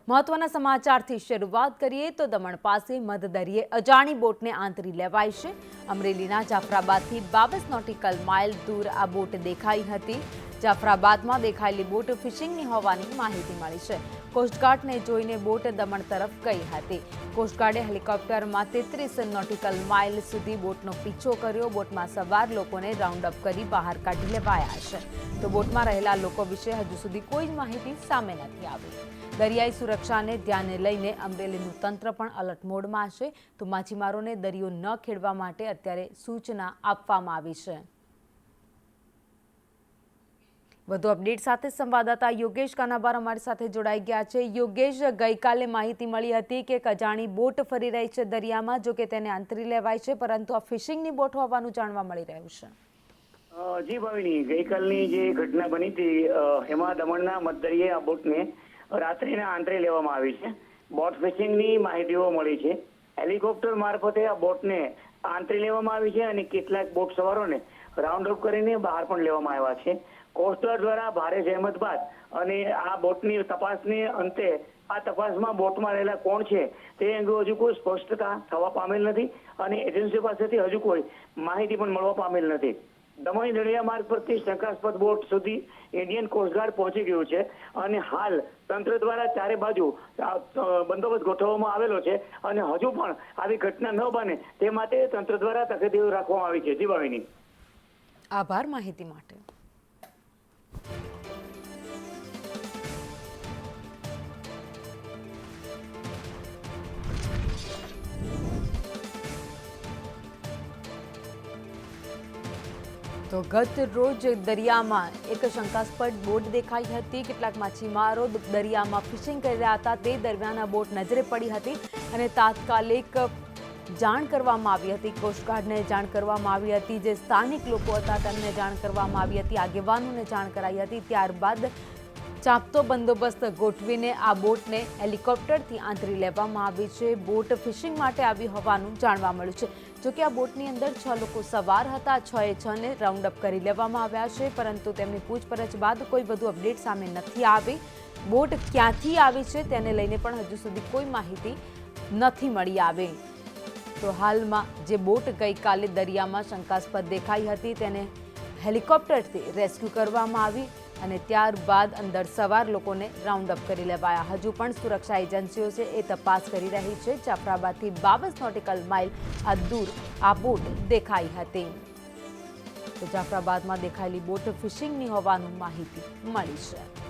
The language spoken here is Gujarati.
મહત્વના સમાચારથી શરૂઆત કરીએ તો દમણ પાસે મધદરિયે અજાણી બોટને આંતરી લેવાઈ છે। અમરેલીના જાફરાબાદથી 22 નોટિકલ માઇલ દૂર આ બોટ દેખાઈ હતી। જાફરાબાદમાં દેખાયેલી બોટ ફિશિંગની હોવાની માહિતી મળી છે। કોસ્ટગાર્ડને જોઈને બોટ દમણ તરફ ગઈ હતી। કોસ્ટગાર્ડે હેલિકોપ્ટરમાં 33 નોટિકલ માઇલ સુધી બોટનો પીછો કર્યો। બોટમાં સવાર લોકોને રાઉન્ડ અપ કરી બહાર કાઢી લેવાયા છે। તો બોટમાં રહેલા લોકો વિશે હજુ સુધી કોઈ જ માહિતી સામે નથી આવી। દરિયાઈ સુરક્ષાને ધ્યાને લઈને અમરેલીનું તંત્ર પણ અલર્ટ મોડમાં છે। તો માછીમારોને દરિયો ન ખેડવા માટે અત્યારે સૂચના આપવામાં આવી છે। વધુ અપડેટ સાથે સંવાદદાતા યોગેશ કાનાબાર અમારી સાથે જોડાઈ ગયા છે। યોગેશ, ગઈકાલે માહિતી મળી હતી કે એક અજાણી બોટ ફરી રહી છે દરિયામાં, જો કે તેને આંતરી લેવાય છે, પરંતુ આ ફિશિંગની બોટ હોવાનું જાણવા મળી રહ્યું છે। જી ભાવિની, ગઈકાલની જે ઘટના બની હતી એમાં દમણના મધદરિયે આ બોટને રાત્રિના આંતરે લેવામાં આવી છે। બોટ ફિશિંગની માહિતીઓ મળી છે। હેલિકોપ્ટર મારફતે આ બોટને આંતરી લેવામાં આવી છે અને કેટલાક બોટ સવારોને રાઉન્ડ અપ કરીને બહાર પણ લેવામાં આવ્યા છે। કોસ્ટગાર્ડ દ્વારા ભારે જહેમત બાદ અને આ બોટની તપાસને અંતે આ તપાસમાં બોટમાં રહેલા કોણ છે તે અંગે હજુ કોઈ સ્પષ્ટતા થવા પામેલ નથી અને એજન્સી પાસેથી હજુ કોઈ માહિતી પણ મળવા પામેલ નથી। દમણ દરિયા માર્ગ પરથી શંકાસ્પદ બોટ સુધી ઇન્ડિયન કોસ્ટગાર્ડ પહોંચી ગયું છે અને હાલ તંત્ર દ્વારા ચારે બાજુ બંદોબસ્ત ગોઠવવામાં આવેલો છે અને હજુ પણ આવી ઘટના ન બને તે માટે તંત્ર દ્વારા તકેદારી રાખવામાં આવી છે। જી ભાવિની, આભાર માહિતી માટે। તો ગત રોજ દરિયામાં એક શંકાસ્પદ બોટ દેખાઈ હતી। કેટલાક માછીમારો દરિયામાં ફિશિંગ કરી રહ્યા હતા, તે દરમિયાન આ બોટ નજરે પડી હતી અને તાત્કાલિક જાણ કરવામાં આવી હતી। કોસ્ટગાર્ડને જાણ કરવામાં આવી હતી, જે સ્થાનિક લોકો હતા તેમને જાણ કરવામાં આવી હતી, આગેવાનોને જાણ કરાઈ હતી। ત્યારબાદ ચાંપતો બંદોબસ્ત ગોઠવીને આ બોટને હેલિકોપ્ટરથી આંતરી લેવામાં આવી છે। બોટ ફિશિંગ માટે આવી હોવાનું જાણવા મળ્યું છે। જોકે આ બોટની અંદર 6 લોકો સવાર હતા। 6 ને રાઉન્ડ અપ કરી લેવામાં આવ્યા છે, પરંતુ તેમની પૂછપરછ બાદ કોઈ વધુ અપડેટ સામે નથી આવી। બોટ ક્યાંથી આવી છે તેને લઈને પણ હજુ સુધી કોઈ માહિતી નથી મળી આવી। તો હાલમાં જે બોટ ગઈકાલે દરિયામાં શંકાસ્પદ દેખાઈ હતી તેને હેલિકોપ્ટરથી રેસ્ક્યુ કરવામાં આવી અને ત્યારબાદ અંદર સવાર લોકોને રાઉન્ડ અપ કરી લેવાયા। હજુ પણ સુરક્ષા એજન્સીઓ છે એ તપાસ કરી રહી છે। જાફરાબાદથી 22 નોટિકલ માઇલ દૂર આ બોટ દેખાઈ હતી। તો જાફરાબાદમાં દેખાયેલી બોટ ફિશિંગની હોવાનું માહિતી મળી છે।